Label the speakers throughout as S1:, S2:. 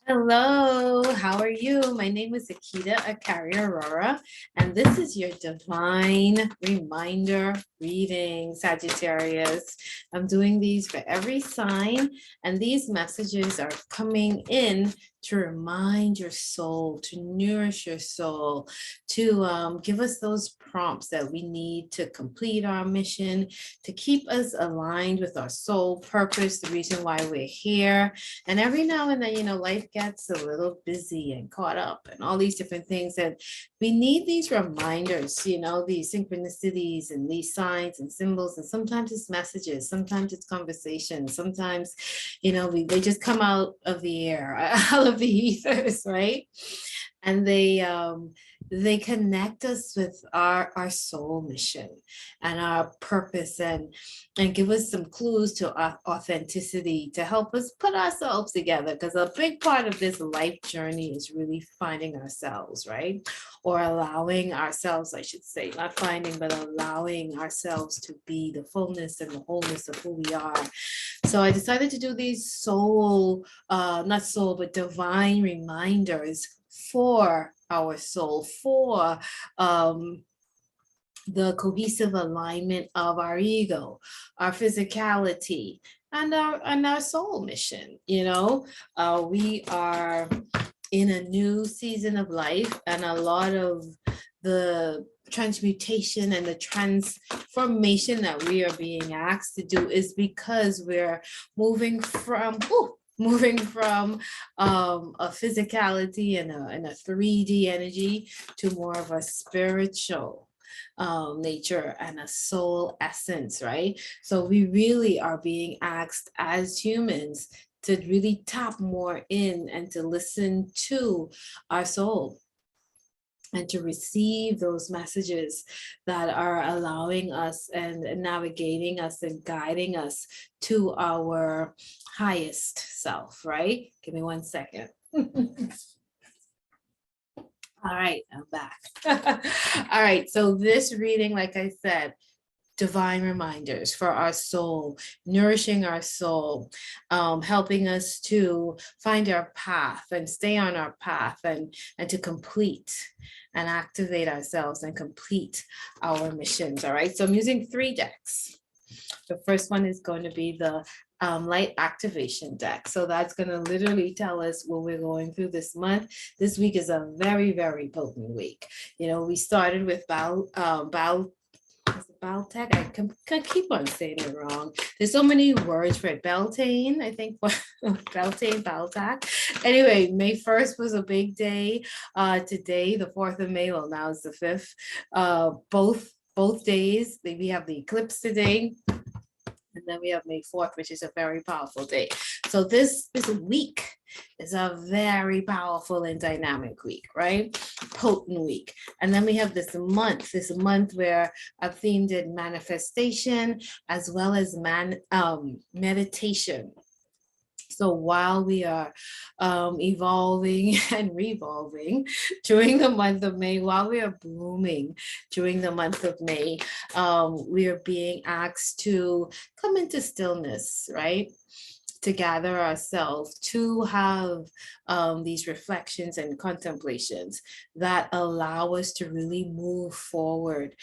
S1: Hello, how are you? My name is Akita Akari Aurora, and this is your divine reminder reading, Sagittarius. I'm doing these for every sign, and these messages are coming in to remind your soul, to nourish your soul, to give us those prompts that we need to complete our mission, to keep us aligned with our soul purpose, the reason why we're here. And every now and then, life gets a little busy and caught up and all these different things. And we need these reminders, these synchronicities and these signs and symbols. And sometimes it's messages, sometimes it's conversations, sometimes, they just come out of the air, out of the ethers, right? And they connect us with our soul mission and our purpose, and give us some clues to our authenticity to help us put ourselves together, because a big part of this life journey is really finding ourselves, right? Or allowing ourselves, I should say, not finding, but allowing ourselves to be the fullness and the wholeness of who we are. So I decided to do these not soul, but divine reminders for our soul, for the cohesive alignment of our ego, our physicality, and our soul mission. We are in a new season of life, and a lot of the transmutation and the transformation that we are being asked to do is because we're moving from a physicality and a 3D energy to more of a spiritual nature and a soul essence, right? So we really are being asked as humans to really tap more in and to listen to our soul and to receive those messages that are allowing us and navigating us and guiding us to our highest self, right? Give me 1 second. All right, I'm back. All right, so this reading, like I said, divine reminders for our soul, nourishing our soul, helping us to find our path and stay on our path, and to complete and activate ourselves and complete our missions. All right, so I'm using 3 decks. The first one is going to be the light activation deck. So that's going to literally tell us what we're going through this month. This week is a very, very potent week. We started with Baltec. I can keep on saying it wrong. There's so many words for it. Beltane, I think. Beltane, Baltac. Anyway, May 1st was a big day. Today, the 4th of May, well, now it's the 5th. Both days, we have the eclipse today. And then we have May 4th, which is a very powerful day. So this week is a very powerful and dynamic week, right? Potent week. And then we have this month where I've themed it manifestation as well as meditation. So while we are evolving and revolving during the month of May, while we are blooming during the month of May, we are being asked to come into stillness, right? To gather ourselves, to have these reflections and contemplations that allow us to really move forward.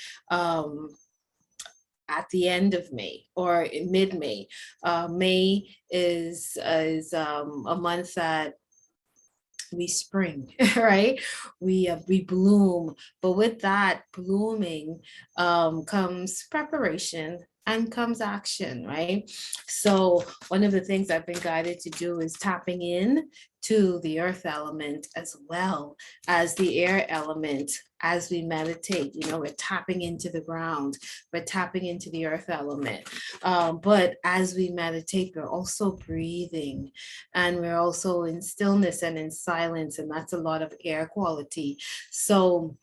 S1: At the end of May or in mid-May. May is a month that we spring, right? We bloom, but with that blooming comes preparation and comes action, right? So one of the things I've been guided to do is tapping in to the earth element as well as the air element. As we meditate, we're tapping into the ground, we're tapping into the earth element. But as we meditate, we're also breathing, and we're also in stillness and in silence, and that's a lot of air quality. So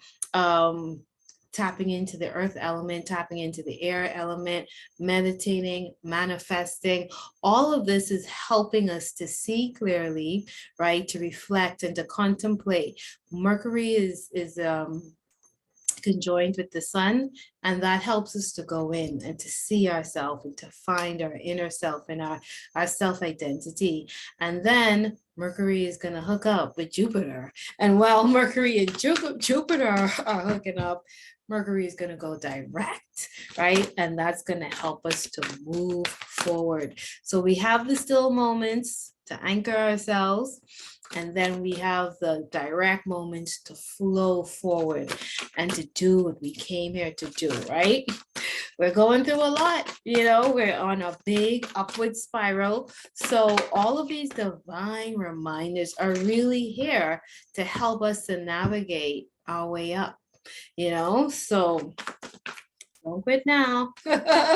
S1: tapping into the earth element, tapping into the air element, meditating, manifesting, all of this is helping us to see clearly, right? To reflect and to contemplate. Mercury is conjoined with the sun, and that helps us to go in and to see ourselves and to find our inner self and our self-identity. And then Mercury is going to hook up with Jupiter, and while Mercury and Jupiter are hooking up, Mercury is going to go direct, right? And that's going to help us to move forward. So we have the still moments to anchor ourselves, and then we have the direct moments to flow forward and to do what we came here to do, right? We're going through a lot, you know, we're on a big upward spiral. So all of these divine reminders are really here to help us to navigate our way up, you know, so don't quit now.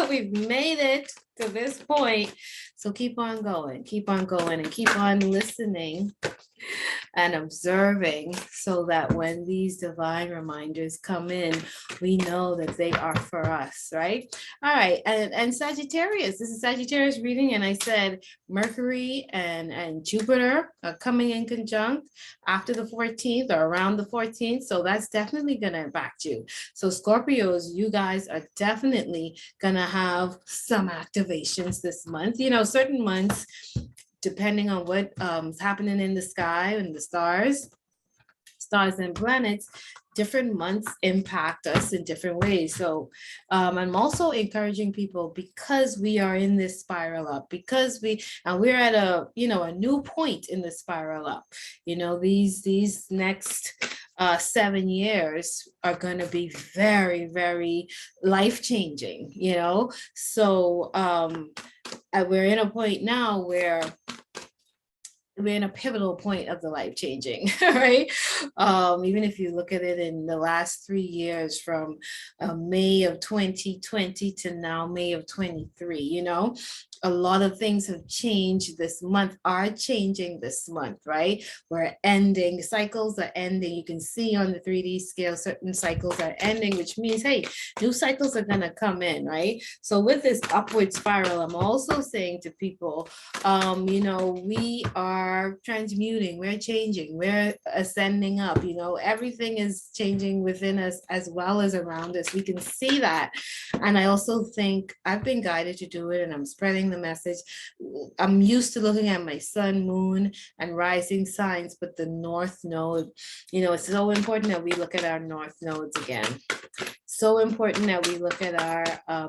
S1: We've made it to this point. So keep on going, and keep on listening and observing, so that when these divine reminders come in, we know that they are for us, right? All right, and Sagittarius, this is Sagittarius reading, and I said Mercury and Jupiter are coming in conjunct after the 14th or around the 14th, so that's definitely going to impact you. So Scorpios, you guys are definitely going to have some activations this month. You know, certain months, depending on what is happening in the sky and the stars and planets, different months impact us in different ways. So I'm also encouraging people, because we are in this spiral up, because we're at a, you know, a new point in the spiral up. You know, these next 7 years are going to be very, very life-changing, you know. So we're in a point now where we're in a pivotal point of the life changing, right? Even if you look at it in the last 3 years, from May of 2020 to now May of 23, you know, a lot of things have changed this month, are changing this month, right? We're ending, cycles are ending. You can see on the 3D scale, certain cycles are ending, which means, hey, new cycles are gonna come in, right? So with this upward spiral, I'm also saying to people, you know, we are transmuting, we're changing, we're ascending up, you know, everything is changing within us as well as around us. We can see that. And I also think I've been guided to do it, and I'm spreading the message. I'm used to looking at my sun, moon, and rising signs, but the north node, you know, it's so important that we look at our north nodes again. So important that we look at our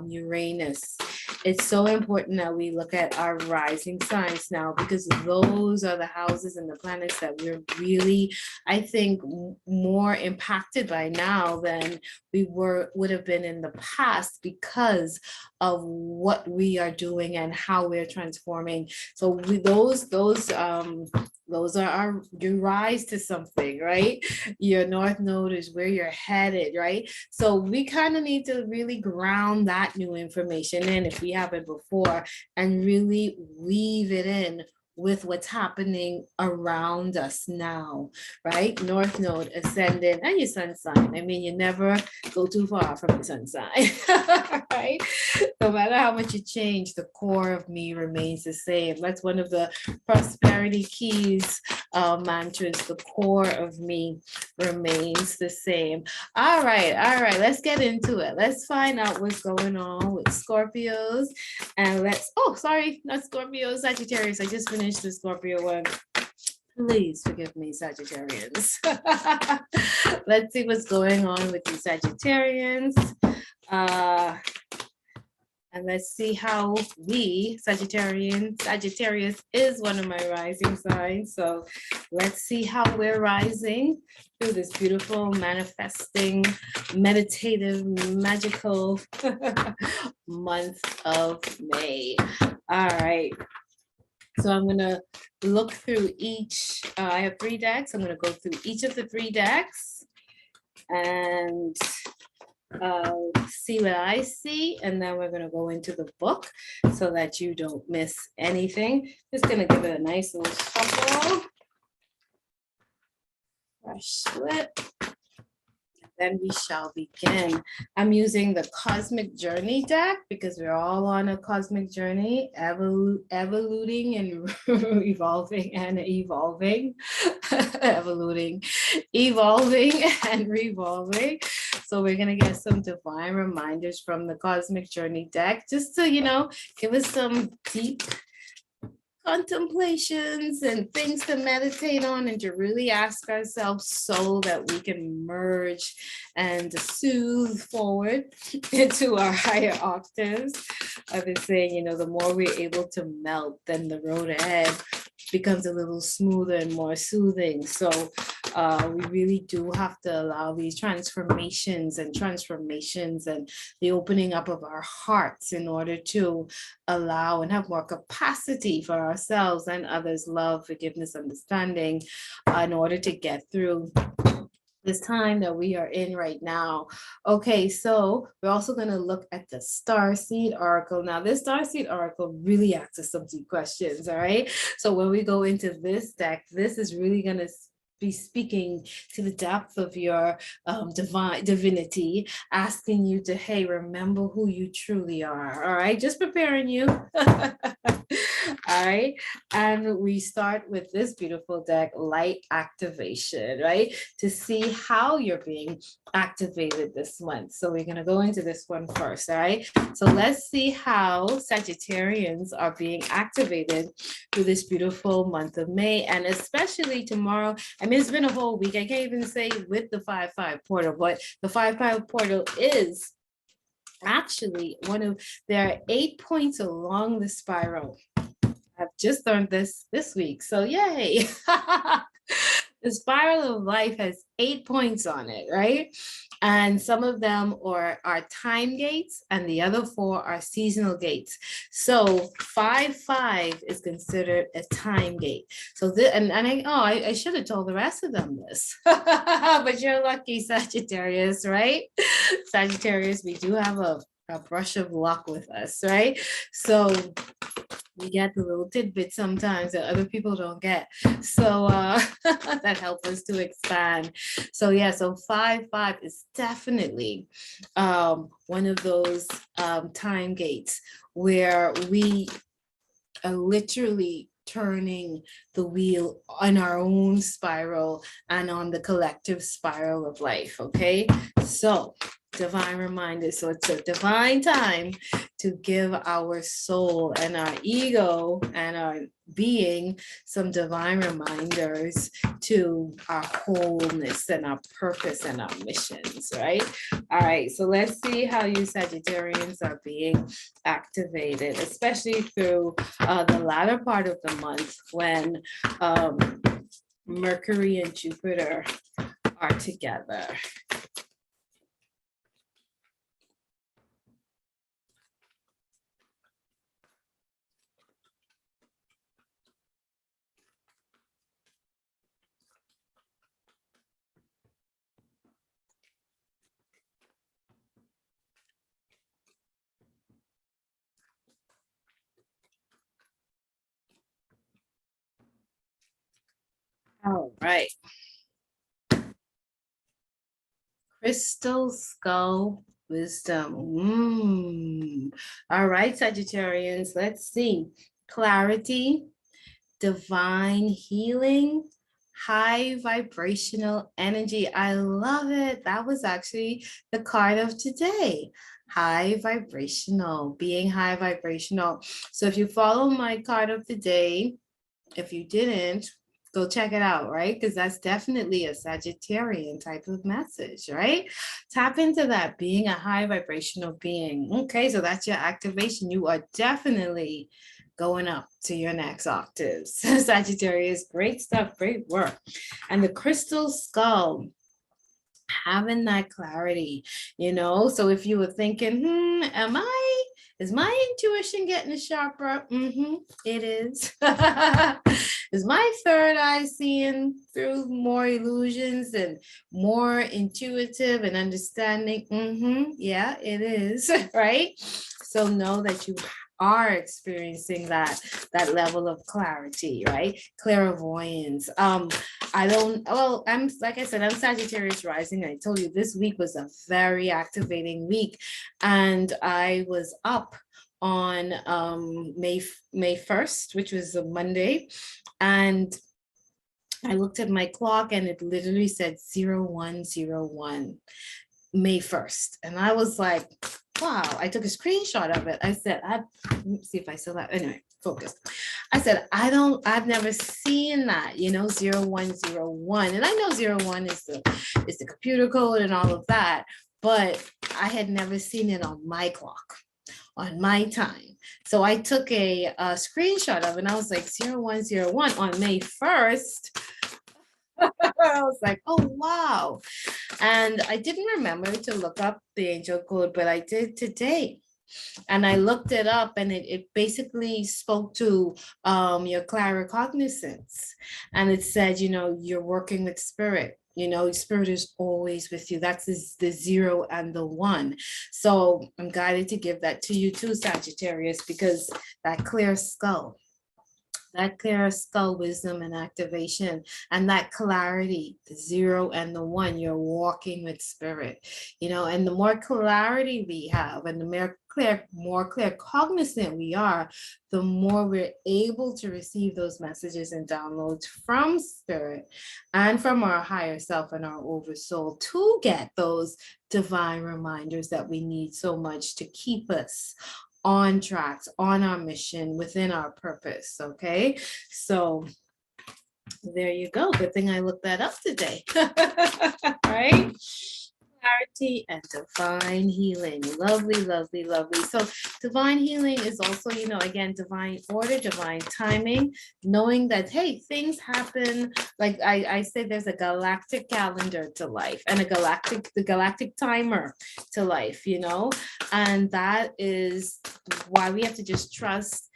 S1: Uranus. It's so important that we look at our rising signs now, because those are the houses and the planets that we're really, I think, more impacted by now than we would have been in the past, because of what we are doing and how we're transforming. So those are you rise to something, right? Your north node is where you're headed, right? So we kind of need to really ground that new information in, if we haven't before, and really weave it in with what's happening around us now, right? North node, ascendant, and your sun sign. I mean, you never go too far from your sun sign, right? No matter how much you change, the core of me remains the same. That's one of the prosperity keys mantras. The core of me remains the same. All right, let's get into it. Let's find out what's going on with Scorpios. And not Scorpios, Sagittarius. I just finished the Scorpio one. Please forgive me, Sagittarians. Let's see what's going on with you, Sagittarians. And let's see how Sagittarius is one of my rising signs. So let's see how we're rising through this beautiful, manifesting, meditative, magical month of May. All right. So I'm going to look through each, I have 3 decks. I'm going to go through each of the 3 decks and see what I see, and then we're going to go into the book so that you don't miss anything. Just going to give it a nice little shuffle. Fresh flip. Then we shall begin. I'm using the Cosmic Journey deck because we're all on a cosmic journey, evoluting and evolving and evolving, evolving and revolving. So we're going to get some divine reminders from the Cosmic Journey deck, just to, give us some deep contemplations and things to meditate on and to really ask ourselves so that we can merge and soothe forward into our higher octaves. I've been saying, the more we're able to melt, then the road ahead becomes a little smoother and more soothing. So we really do have to allow these transformations and the opening up of our hearts in order to allow and have more capacity for ourselves and others, love, forgiveness, understanding, in order to get through this time that we are in right now. Okay, so we're also going to look at the Starseed Oracle. Now, this Starseed Oracle really asks us some deep questions, all right? So when we go into this deck, this is really going to be speaking to the depth of your divinity, asking you to, hey, remember who you truly are. All right, just preparing you. All right, and we start with this beautiful deck, Light Activation, right, to see how you're being activated this month. So we're going to go into this one first. All right, so let's see how Sagittarians are being activated through this beautiful month of May, and especially tomorrow. I mean, it's been a whole week. I can't even say with the 5-5 portal, but the 5-5 portal is actually there are 8 points along the spiral. I've just learned this week, so yay. The spiral of life has 8 points on it, right? And some of them are time gates, and the other 4 are seasonal gates. So 5-5 is considered a time gate. So I should have told the rest of them this, but you're lucky, Sagittarius, right? Sagittarius, we do have a brush of luck with us, right? So we get the little tidbits sometimes that other people don't get. So that helps us to expand. So yeah, so 5-5 is definitely one of those time gates where we are literally turning the wheel on our own spiral and on the collective spiral of life, okay? So divine reminder. So it's a divine time to give our soul and our ego and our being some divine reminders to our wholeness and our purpose and our missions, right? All right, so let's see how you Sagittarians are being activated, especially through the latter part of the month when Mercury and Jupiter are together. All right. Crystal Skull Wisdom. All right, Sagittarians, let's see. Clarity, divine healing, high vibrational energy. I love it. That was actually the card of today. High vibrational, being high vibrational. So if you follow my card of the day, if you didn't, go check it out, right? Because that's definitely a Sagittarian type of message, right? Tap into that, being a high vibrational being. Okay, so that's your activation. You are definitely going up to your next octaves. Sagittarius, great stuff, great work. And the crystal skull, having that clarity, so if you were thinking, is my intuition getting sharper? It is. Is my third eye seeing through more illusions and more intuitive and understanding? Yeah, it is, right? So know that you are experiencing that level of clarity, right? Clairvoyance. I'm like I said, I'm Sagittarius rising. I told you this week was a very activating week, and I was up on May 1st, which was a Monday, and I looked at my clock and it literally said 0101. May 1st. And I was like, wow, I took a screenshot of it. I said, let me see if I still have, anyway, focus. I said, I've never seen that, 0101. And I know 01 is the computer code and all of that, but I had never seen it on my clock, on my time. So I took a screenshot of it and I was like, 0101 on May 1st. I was like, oh, wow. And I didn't remember to look up the angel code, but I did today. And I looked it up and it basically spoke to your claricognizance. And it said, you're working with spirit. Spirit is always with you. That's the 0 and the 1. So I'm guided to give that to you too, Sagittarius, because that clear skull wisdom and activation, and that clarity, the 0 and the 1, you're walking with spirit, and the more clarity we have and the more clear cognizant we are, the more we're able to receive those messages and downloads from spirit and from our higher self and our oversoul to get those divine reminders that we need so much to keep us on tracks, on our mission, within our purpose. Okay, so there you go. Good thing I looked that up today. Right? Clarity and divine healing. Lovely, lovely, lovely. So divine healing is also, again, divine order, divine timing, knowing that, hey, things happen. Like I say, there's a galactic calendar to life and the galactic timer to life, and that is why we have to just trust,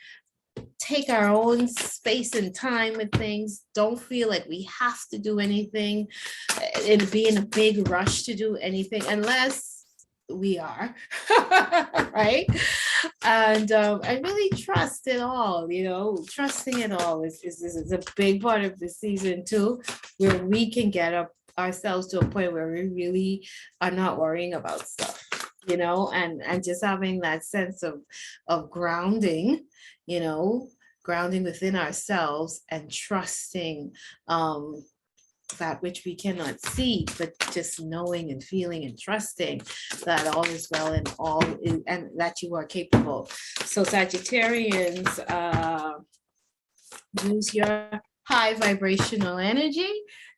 S1: take our own space and time with things. Don't feel like we have to do anything and be in a big rush to do anything unless we are, right? And I really trust it all, trusting it all is a big part of the season too, where we can get ourselves to a point where we really are not worrying about stuff, and just having that sense of grounding, grounding within ourselves and trusting that which we cannot see, but just knowing and feeling and trusting that all is well and and that you are capable. So Sagittarians, use your high vibrational energy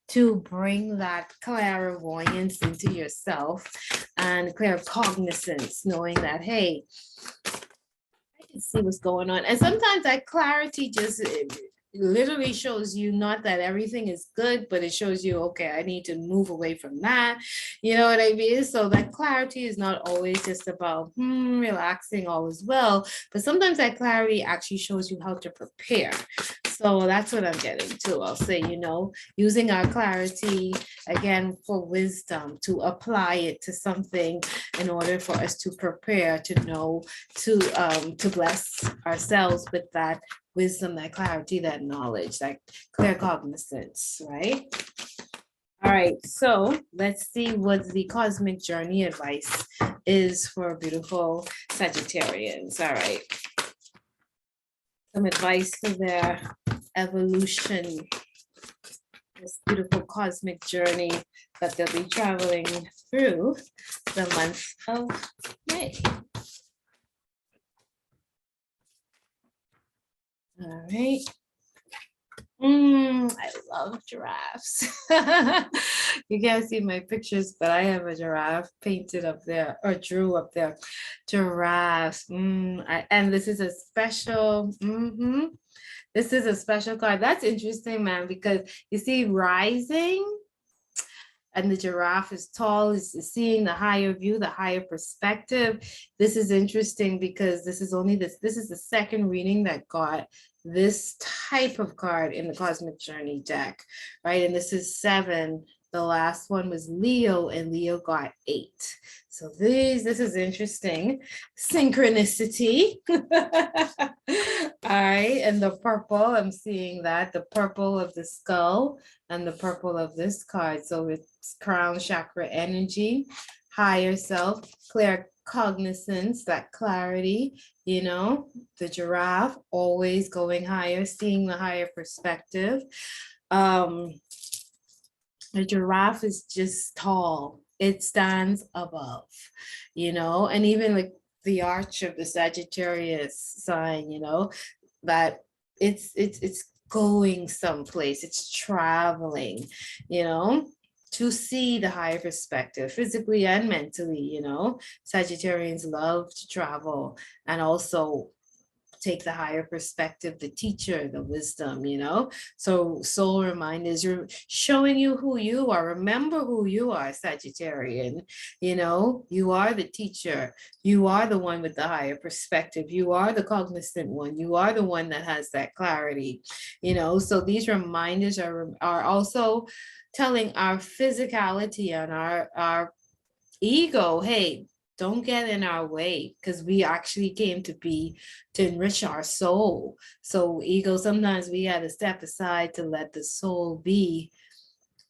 S1: to bring that clairvoyance into yourself and claircognizance, knowing that, hey, see what's going on. And sometimes that clarity just literally shows you not that everything is good, but it shows you, okay, I need to move away from that. You know what I mean? So that clarity is not always just about relaxing, all is well, but sometimes that clarity actually shows you how to prepare. So that's what I'm getting to. I'll say, using our clarity again for wisdom, to apply it to something in order for us to prepare, to know, to bless ourselves with that wisdom, that clarity, that knowledge, that clear cognizance, right? All right, so let's see what the cosmic journey advice is for beautiful Sagittarians. All right. Some advice for their evolution, this beautiful cosmic journey that they'll be traveling through the month of May. All right. I love giraffes. You can't see my pictures, but I have a giraffe painted up there or drew up there. Giraffes. And this is a special. This is a special card. That's interesting, man, because you see rising and the giraffe is tall, is seeing the higher view, the higher perspective. This is interesting because this is the second reading that got this type of card in the Cosmic Journey deck, right? And this is 7. The last one was Leo, and Leo got 8. So this is interesting. Synchronicity. All right, and the purple, I'm seeing that, the purple of the skull and the purple of this card. So it's crown chakra energy, higher self, clear cognizance, that clarity, the giraffe always going higher, seeing the higher perspective. The giraffe is just tall. It stands above, and even like the arch of the Sagittarius sign, that it's going someplace, it's traveling, you know, to see the higher perspective, physically and mentally, Sagittarians love to travel and also take the higher perspective, the teacher, the wisdom, So soul reminders, you're showing you who you are. Remember who you are, Sagittarian. You are the teacher. You are the one with the higher perspective. You are the cognizant one. You are the one that has that clarity, So these reminders are also telling our physicality and our ego, hey, don't get in our way, because we actually came to enrich our soul. So ego, sometimes we got to step aside to let the soul be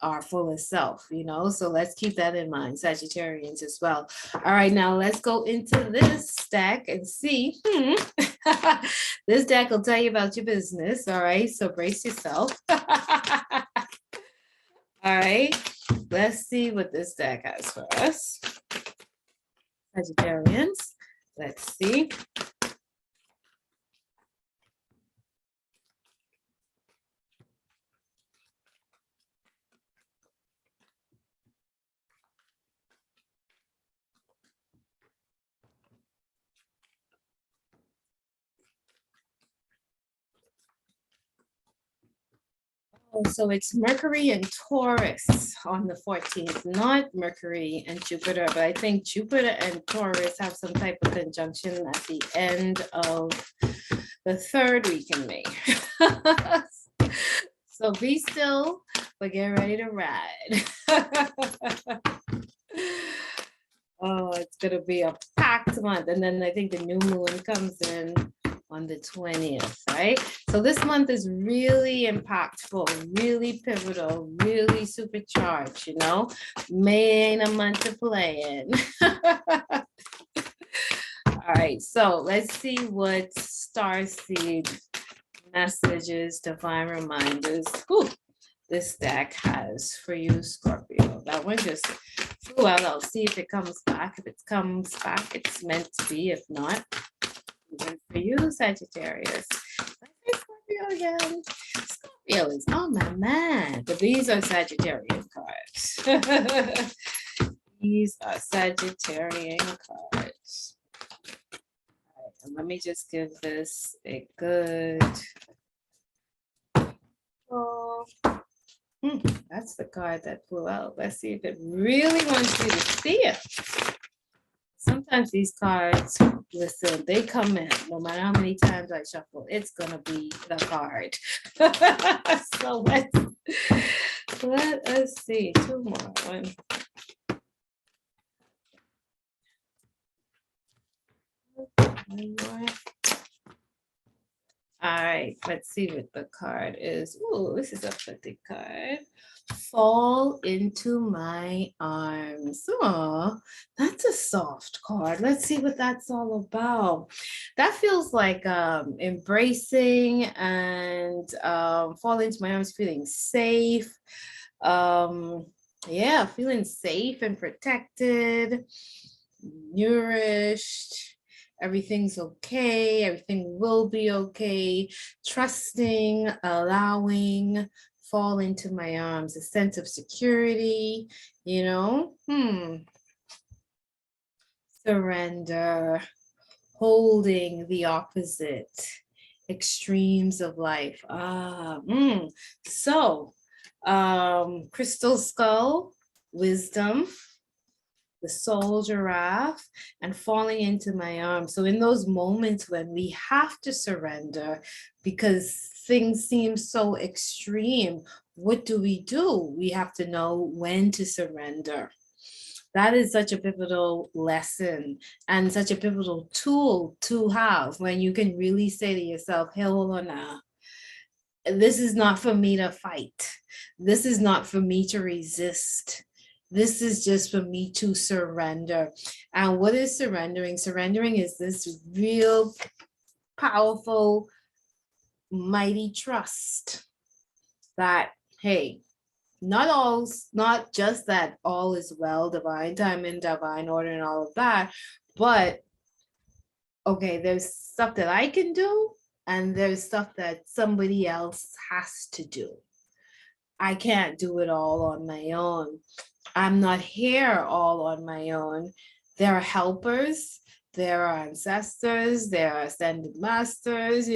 S1: our fullest self, So let's keep that in mind, Sagittarians as well. All right, now let's go into this deck and see. This deck will tell you about your business. All right, so brace yourself. All right, let's see what this deck has for us. Sagittarians, let's see. Oh, so it's Mercury and Taurus on the 14th, not Mercury and Jupiter, but I think Jupiter and Taurus have some type of conjunction at the end of the third week in May. So be still, but get ready to ride. Oh, it's going to be a packed month. And then I think the new moon comes in on the 20th, right? So this month is really impactful, really pivotal, really supercharged, May ain't a month to play in. All right, so let's see what starseed messages, divine reminders, this deck has for you, Scorpio. That one just flew out. I'll see if it comes back. If it comes back, it's meant to be. If not, even for you, Sagittarius. Scorpio again. Scorpio is on my mind. But these are Sagittarian cards. These are Sagittarian cards. All right, and let me just give this a good. Oh. That's the card that flew out. Let's see if it really wants you to see it. Sometimes these cards, listen, they come in. No matter how many times I shuffle, it's going to be the card. So let us see. Two more. One more. All right, let's see what the card is. Oh, this is a pretty card. Fall into my arms. Oh, that's a soft card. Let's see what that's all about. That feels like embracing and fall into my arms, feeling safe. Yeah, feeling safe and protected, nourished. Everything's okay. Everything will be okay. Trusting, allowing, fall into my arms, a sense of security, surrender, holding the opposite, extremes of life. So, crystal skull, wisdom, the soul giraffe, and falling into my arms. So in those moments when we have to surrender because things seem so extreme, what do? We have to know when to surrender. That is such a pivotal lesson and such a pivotal tool to have when you can really say to yourself, hey, hold on now. This is not for me to fight. This is not for me to resist. This is just for me to surrender. And what is surrendering? Surrendering is this real powerful, mighty trust that, hey, not just that all is well, divine timing, divine order, and all of that, but okay, there's stuff that I can do, and there's stuff that somebody else has to do. I can't do it all on my own. I'm not here all on my own. There are helpers, there are ancestors, there are ascended masters,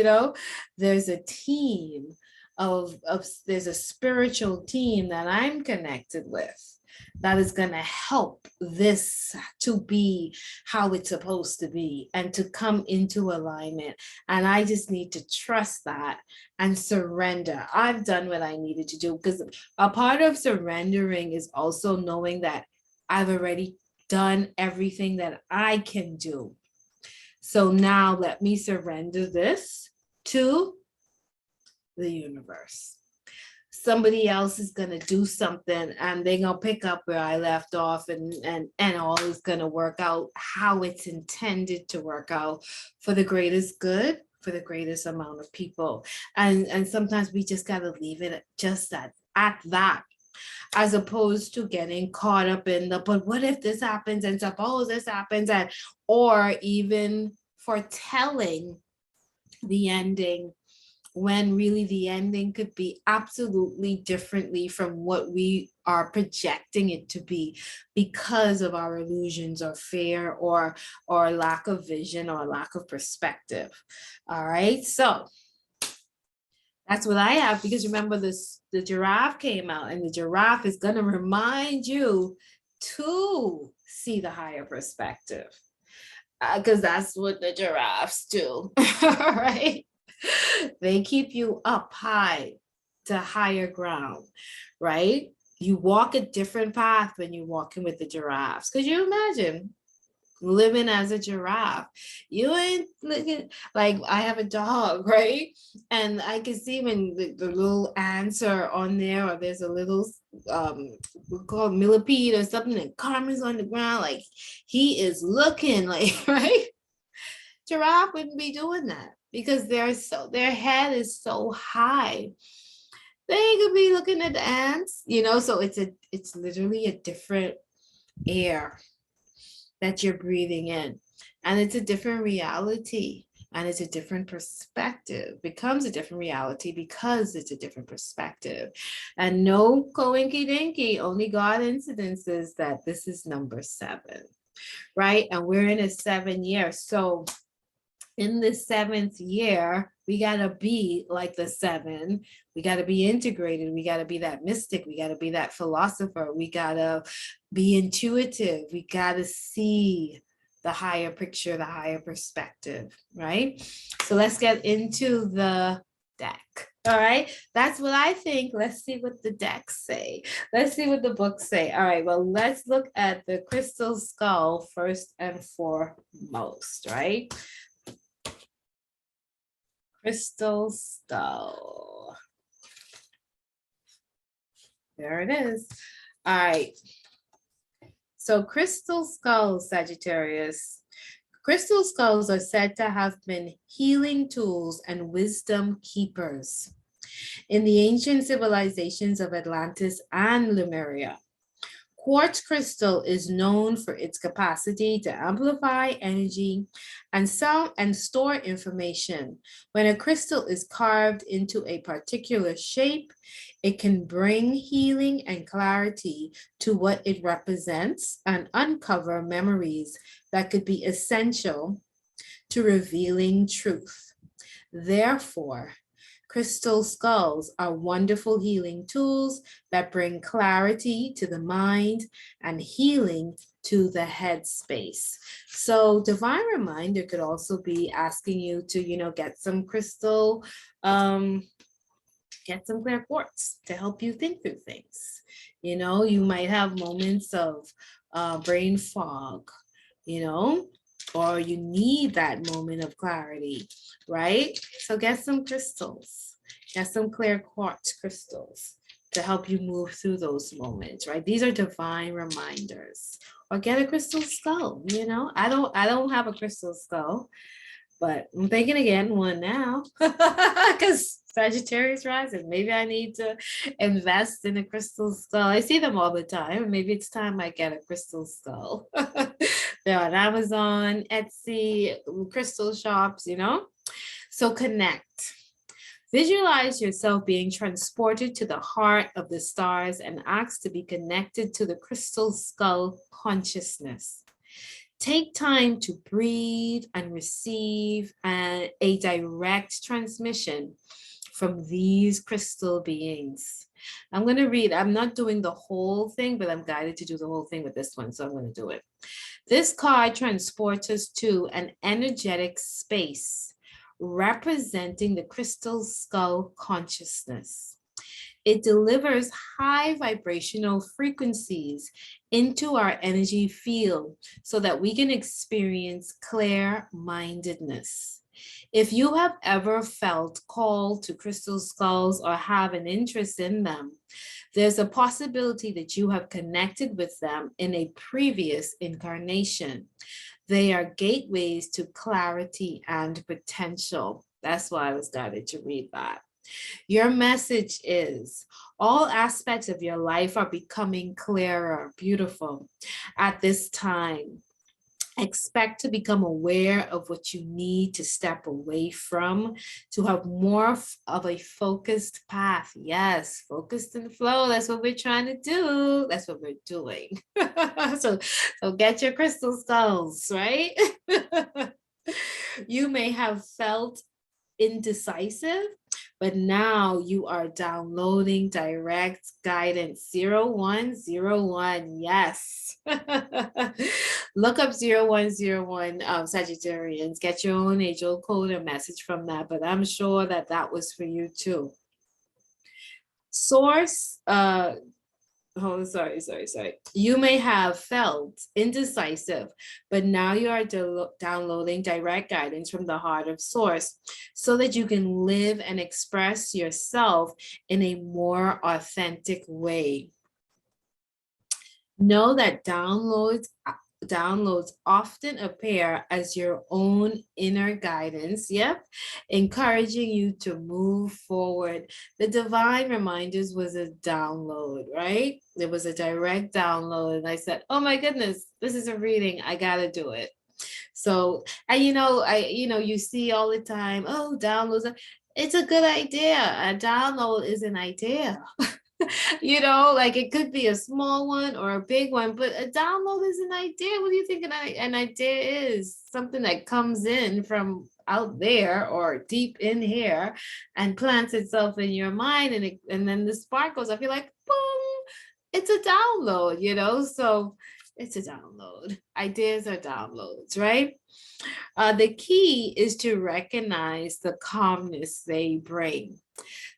S1: there's a team there's a spiritual team that I'm connected with that is going to help this to be how it's supposed to be and to come into alignment. And I just need to trust that and surrender. I've done what I needed to do, because a part of surrendering is also knowing that I've already done everything that I can do. So now let me surrender this to the universe. Somebody else is going to do something, and they're going to pick up where I left off, and all is going to work out how it's intended to work out for the greatest good, for the greatest amount of people. And sometimes we just got to leave it just at that, as opposed to getting caught up in the, but what if this happens, and suppose this happens, and or even foretelling the ending, when really the ending could be absolutely differently from what we are projecting it to be, because of our illusions or fear or lack of vision or lack of perspective. All right, so that's what I have, because remember this, the giraffe came out, and the giraffe is going to remind you to see the higher perspective, because that's what the giraffes do. All right, they keep you up high to higher ground, right? You walk a different path when you're walking with the giraffes. Could you imagine living as a giraffe? You ain't looking like, I have a dog, right? And I can see when the little ants are on there, or there's a little we call it millipede or something, and Carmen's on the ground, like he is looking like, right? Giraffe wouldn't be doing that, because their head is so high. They could be looking at the ants, so it's literally a different air that you're breathing in, and it's a different reality, and it's a different perspective, becomes a different reality because it's a different perspective. And no coinky dinky, only God incidences that this is number 7, right? And we're in a 7 year. So in the 7th year, we got to be like the 7. We got to be integrated. We got to be that mystic. We got to be that philosopher. We got to be intuitive. We got to see the higher picture, the higher perspective, right? So let's get into the deck. All right, that's what I think. Let's see what the decks say. Let's see what the books say. All right, well, let's look at the crystal skull first and foremost, right? Crystal skull. There it is. All right. So crystal skulls, Sagittarius. Crystal skulls are said to have been healing tools and wisdom keepers in the ancient civilizations of Atlantis and Lemuria. Quartz crystal is known for its capacity to amplify energy and store information. When a crystal is carved into a particular shape, it can bring healing and clarity to what it represents and uncover memories that could be essential to revealing truth. Therefore, crystal skulls are wonderful healing tools that bring clarity to the mind and healing to the head space. So divine reminder could also be asking you to, get some crystal, get some clear quartz to help you think through things. You might have moments of brain fog, or you need that moment of clarity, right? So get some crystals, get some clear quartz crystals to help you move through those moments, right? These are divine reminders. Or get a crystal skull, I don't have a crystal skull, but I'm thinking of getting one now because Sagittarius rising. Maybe I need to invest in a crystal skull. I see them all the time. Maybe it's time I get a crystal skull. They're on Amazon, Etsy, crystal shops, you know? So connect. Visualize yourself being transported to the heart of the stars and ask to be connected to the crystal skull consciousness. Take time to breathe and receive a direct transmission from these crystal beings. I'm going to read. I'm not doing the whole thing, but I'm guided to do the whole thing with this one, so I'm going to do it. This card transports us to an energetic space representing the crystal skull consciousness. It delivers high vibrational frequencies into our energy field so that we can experience clear-mindedness. If you have ever felt called to crystal skulls or have an interest in them, there's a possibility that you have connected with them in a previous incarnation. They are gateways to clarity and potential. That's why I was guided to read that. Your message is all aspects of your life are becoming clearer, beautiful at this time. Expect to become aware of what you need to step away from to have more of a focused path. Yes, focused and flow. That's what we're trying to do. That's what we're doing. So get your crystal skulls, right? You may have felt indecisive, but now you are downloading direct guidance 0101. Yes. Look up 0101 Sagittarians. Get your own age-old code and message from that, but I'm sure that that was for you too. Source, sorry. You may have felt indecisive, but now you are downloading direct guidance from the heart of source so that you can live and express yourself in a more authentic way. Know that downloads often appear as your own inner guidance, encouraging you to move forward. The divine reminders was a download, right? It was a direct download, and I said, oh my goodness, this is a reading, I gotta do it. So, and you see all the time, oh, downloads, it's a good idea. A download is an idea. Like it could be a small one or a big one, but a download is an idea. What do you think an idea is? Something that comes in from out there or deep in here and plants itself in your mind, and then the spark goes off. You're like, boom, it's a download, so it's a download. Ideas are downloads, right? The key is to recognize the calmness they bring.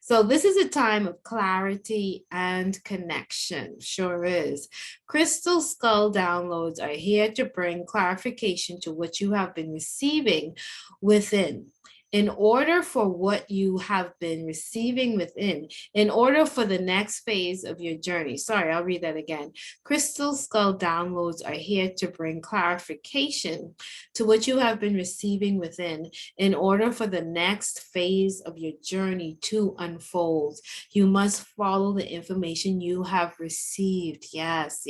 S1: So this is a time of clarity and connection. Sure is. Crystal skull downloads are here to bring clarification to what you have been receiving within. In order for what you have been receiving within, in order for the next phase of your journey. Sorry, I'll read that again. Crystal skull downloads are here to bring clarification to what you have been receiving within. In order for the next phase of your journey to unfold, you must follow the information you have received. Yes.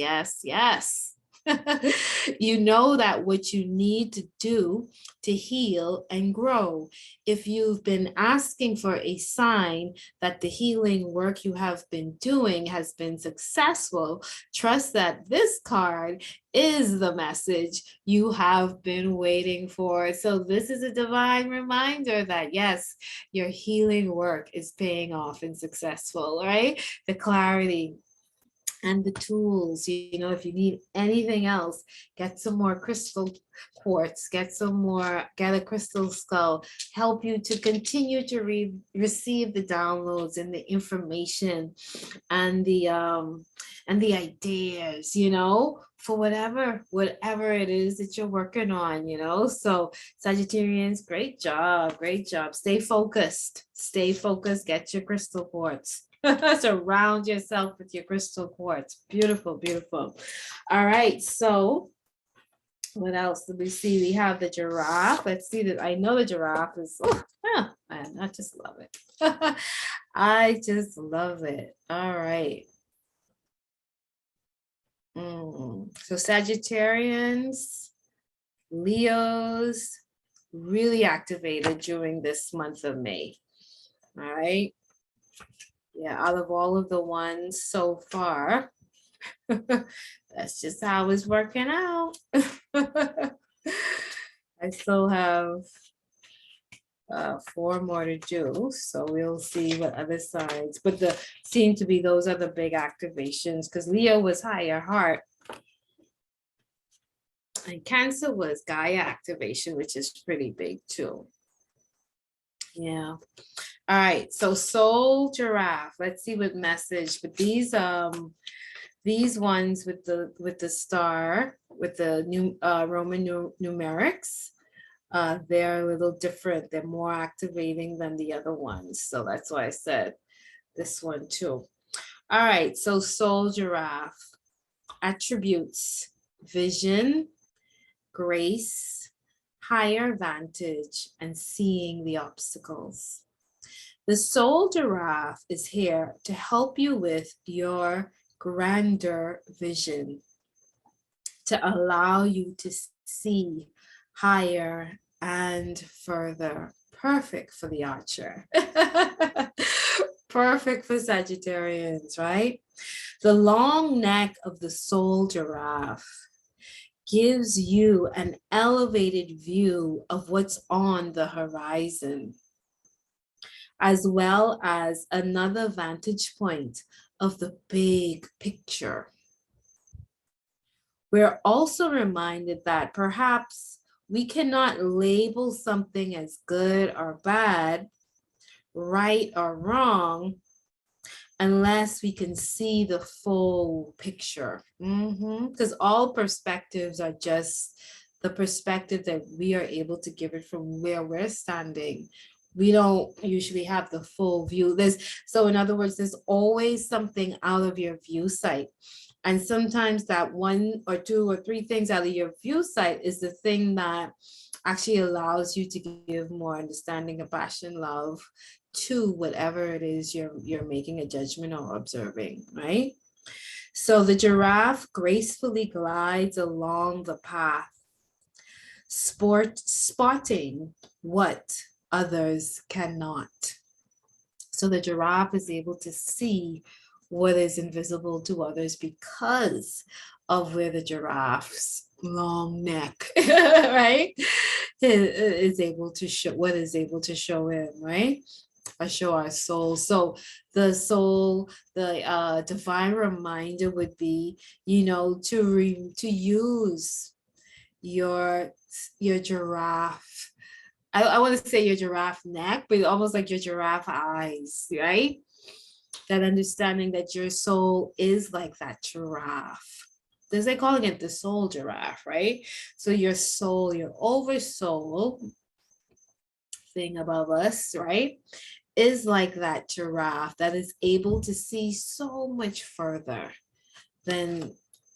S1: You know that what you need to do to heal and grow. If you've been asking for a sign that the healing work you have been doing has been successful, trust that this card is the message you have been waiting for. So this is a divine reminder that yes, your healing work is paying off and successful, right? The clarity and the tools, if you need anything else, get some more crystal quartz, get a crystal skull, help you to continue to receive the downloads and the information and the ideas, for whatever it is that you're working on, So Sagittarians, great job. Stay focused, get your crystal quartz. Surround yourself with your crystal quartz. Beautiful. All right, so what else did we see? We have the giraffe. Let's see that. I know the giraffe is Man, I just love it. I just love it. All right. So Sagittarians, Leos, really activated during this month of May. All right. Yeah, out of all of the ones so far, that's just how it's working out. I still have 4 more to do, so we'll see what other signs, but the seem to be those are the big activations because Leo was higher heart and Cancer was Gaia activation, which is pretty big too. Yeah. All right, so soul giraffe. Let's see what message, but these ones with the star with the new Roman numerics, they're a little different. They're more activating than the other ones. So that's why I said this one too. All right, so soul giraffe. Attributes: vision, grace, higher vantage, and seeing the obstacles. The soul giraffe is here to help you with your grander vision, to allow you to see higher and further. Perfect for the archer. Perfect for Sagittarians, right? The long neck of the soul giraffe gives you an elevated view of what's on the horizon, as well as another vantage point of the big picture. We're also reminded that perhaps we cannot label something as good or bad, right or wrong, unless we can see the full picture. Because all perspectives are just the perspective that we are able to give it from where we're standing. We don't usually have the full view. So in other words, there's always something out of your view sight. And sometimes that 1 or 2 or 3 things out of your view sight is the thing that actually allows you to give more understanding, compassion, love to whatever it is you're making a judgment or observing, right? So the giraffe gracefully glides along the path, spotting what others cannot. So the giraffe is able to see what is invisible to others because of where the giraffe's long neck, right, is able to show what is able to show him, right? Or show our soul. So the soul, the divine reminder would be, to use your giraffe. I want to say your giraffe neck, but almost like your giraffe eyes, right? That understanding that your soul is like that giraffe. They're calling it the soul giraffe, right? So your soul, your oversoul thing above us, right, is like that giraffe that is able to see so much further than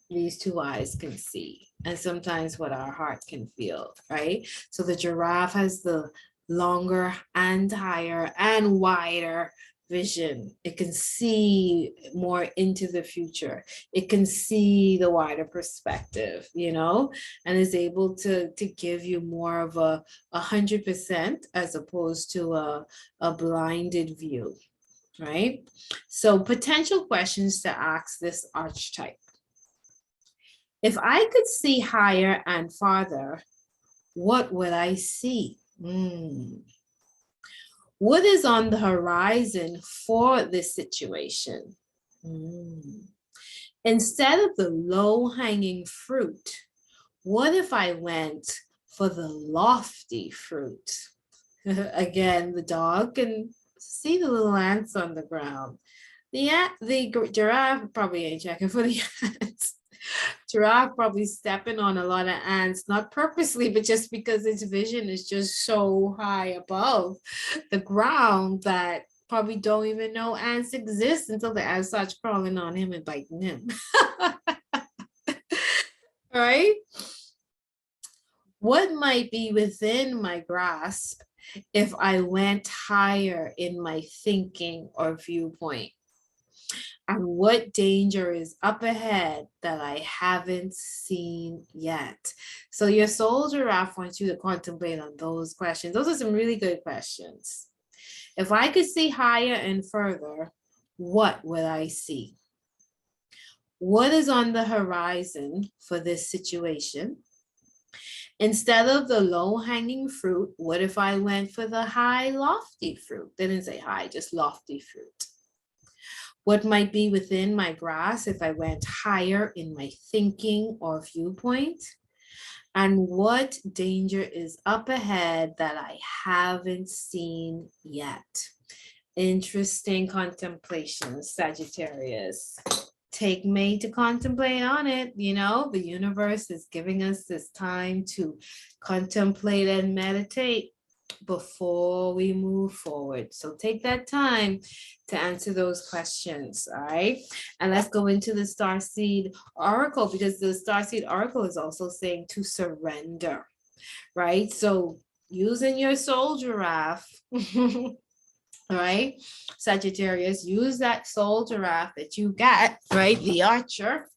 S1: these 2 eyes can see, and sometimes what our heart can feel, right? So the giraffe has the longer and higher and wider vision. It can see more into the future. It can see the wider perspective, and is able to give you more of a 100% as opposed to a blinded view, right? So potential questions to ask this archetype. If I could see higher and farther, what would I see? What is on the horizon for this situation? Instead of the low-hanging fruit, what if I went for the lofty fruit? Again, the dog can see the little ants on the ground. The giraffe probably ain't checking for the ants. Giraffe probably stepping on a lot of ants, not purposely, but just because its vision is just so high above the ground that probably don't even know ants exist until the ants starts crawling on him and biting him. Right? What might be within my grasp if I went higher in my thinking or viewpoint? And what danger is up ahead that I haven't seen yet? So your soul giraffe wants you to contemplate on those questions. Those are some really good questions. If I could see higher and further, what would I see? What is on the horizon for this situation? Instead of the low-hanging fruit, what if I went for the high, lofty fruit? They didn't say high, just lofty fruit. What might be within my grasp if I went higher in my thinking or viewpoint? And what danger is up ahead that I haven't seen yet? Interesting contemplation, Sagittarius. Take May to contemplate on it. You know, the universe is giving us this time to contemplate and meditate before we move forward. So take that time to answer those questions, all right? And let's go into the Starseed Oracle, because the Starseed Oracle is also saying to surrender, right? So using your soul giraffe, all right, Sagittarius, use that soul giraffe that you got, right? The archer,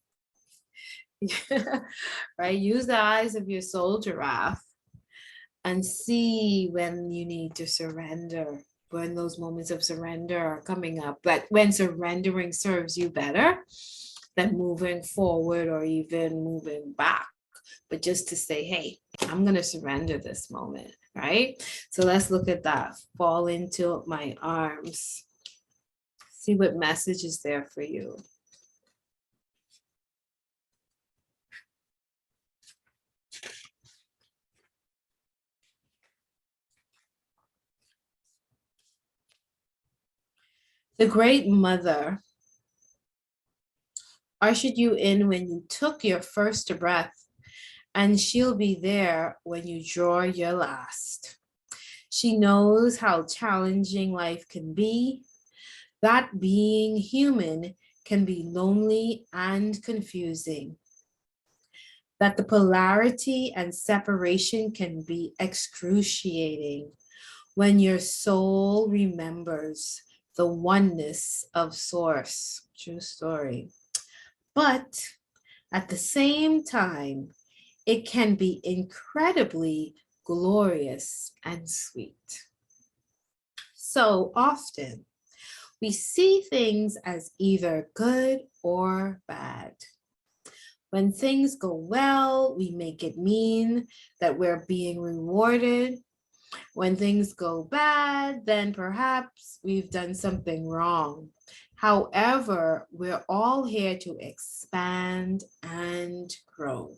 S1: right? Use the eyes of your soul giraffe and see when you need to surrender, when those moments of surrender are coming up. But when surrendering serves you better than moving forward or even moving back, but just to say, hey, I'm going to surrender this moment, right? So let's look at that. Fall into my arms. See what message is there for you. The Great Mother ushered you in when you took your first breath, and she'll be there when you draw your last. She knows how challenging life can be, that being human can be lonely and confusing, that the polarity and separation can be excruciating when your soul remembers the oneness of Source. True story. But at the same time, it can be incredibly glorious and sweet. So often, we see things as either good or bad. When things go well, we make it mean that we're being rewarded. When things go bad, then perhaps we've done something wrong. However, we're all here to expand and grow.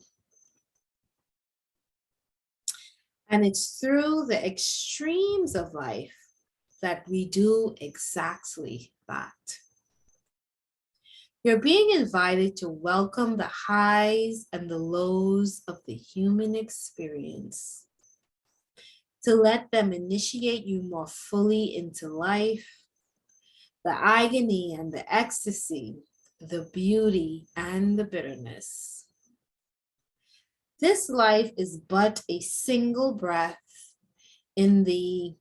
S1: And it's through the extremes of life that we do exactly that. You're being invited to welcome the highs and the lows of the human experience, to let them initiate you more fully into life, the agony and the ecstasy, the beauty and the bitterness. This life is but a single breath in the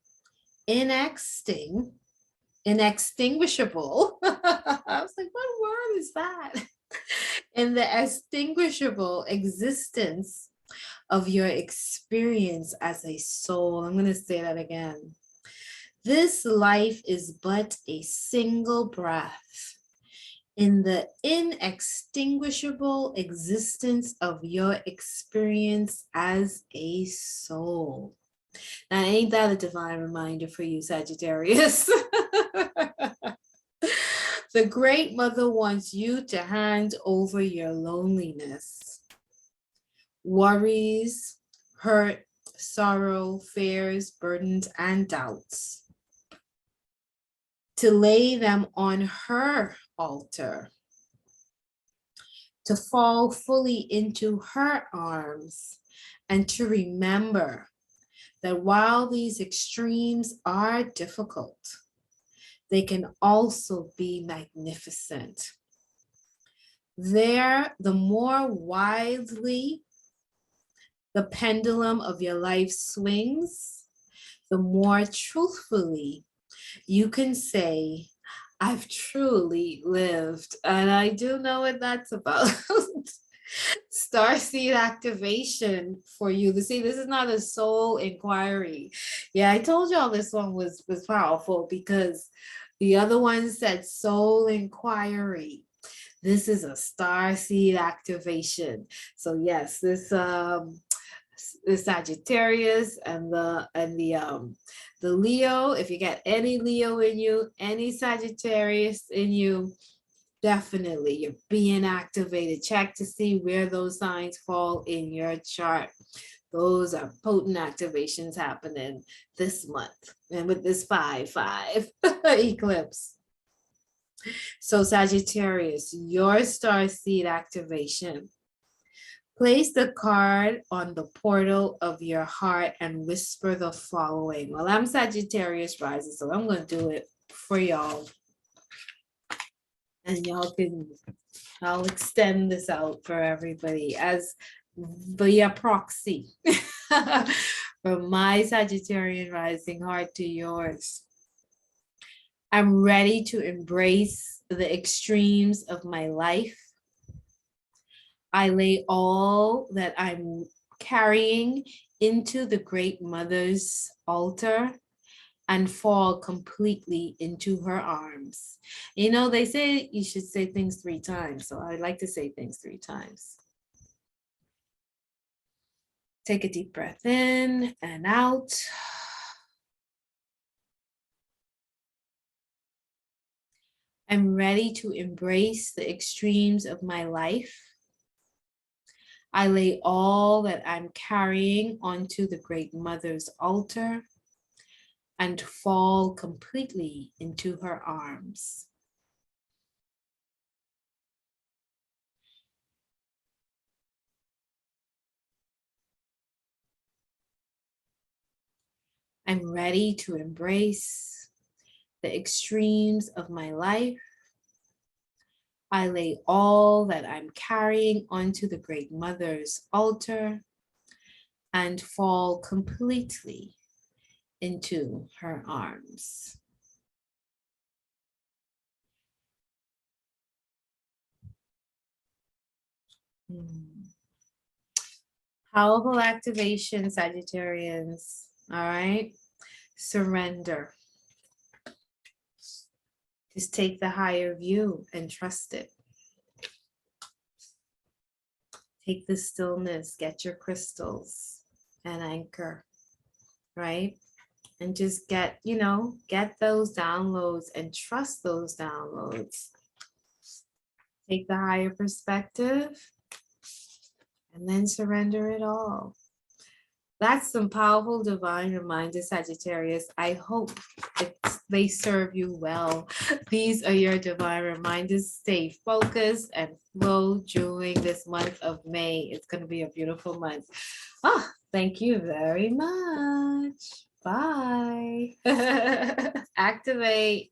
S1: inextinguishable. I was like, what word is that? In the extinguishable existence of your experience as a soul. I'm going to say that again. This life is but a single breath in the inextinguishable existence of your experience as a soul. Now, ain't that a divine reminder for you, Sagittarius? The Great Mother wants you to hand over your loneliness, worries, hurt, sorrow, fears, burdens, and doubts, to lay them on her altar, to fall fully into her arms, and to remember that while these extremes are difficult, they can also be magnificent. There, the more widely the pendulum of your life swings, the more truthfully you can say, I've truly lived. And I do know what that's about. Starseed activation for you. To see, this is not a soul inquiry. Yeah, I told y'all this one was powerful because the other one said soul inquiry. This is a starseed activation. So yes, this the Sagittarius and the Leo. If you get any Leo in you, any Sagittarius in you, definitely you're being activated. Check to see where those signs fall in your chart. Those are potent activations happening this month and with this 5-5 eclipse. So Sagittarius, your star seed activation. Place the card on the portal of your heart and whisper the following. Well, I'm Sagittarius rising, so I'm going to do it for y'all. And I'll extend this out for everybody as via proxy from my Sagittarian rising heart to yours. I'm ready to embrace the extremes of my life. I lay all that I'm carrying into the Great Mother's altar and fall completely into her arms. You know, they say you should say things 3 times, so I like to say things 3 times. Take a deep breath in and out. I'm ready to embrace the extremes of my life. I lay all that I'm carrying onto the Great Mother's altar and fall completely into her arms. I'm ready to embrace the extremes of my life. I lay all that I'm carrying onto the Great Mother's altar and fall completely into her arms. Powerful activation, Sagittarians. All right. Surrender. Just take the higher view and trust it. Take the stillness, get your crystals and anchor, right? And just get those downloads and trust those downloads. Take the higher perspective and then surrender it all. That's some powerful divine reminders, Sagittarius. I hope they serve you well. These are your divine reminders. Stay focused and flow during this month of May. It's going to be a beautiful month. Oh, thank you very much. Bye. Activate.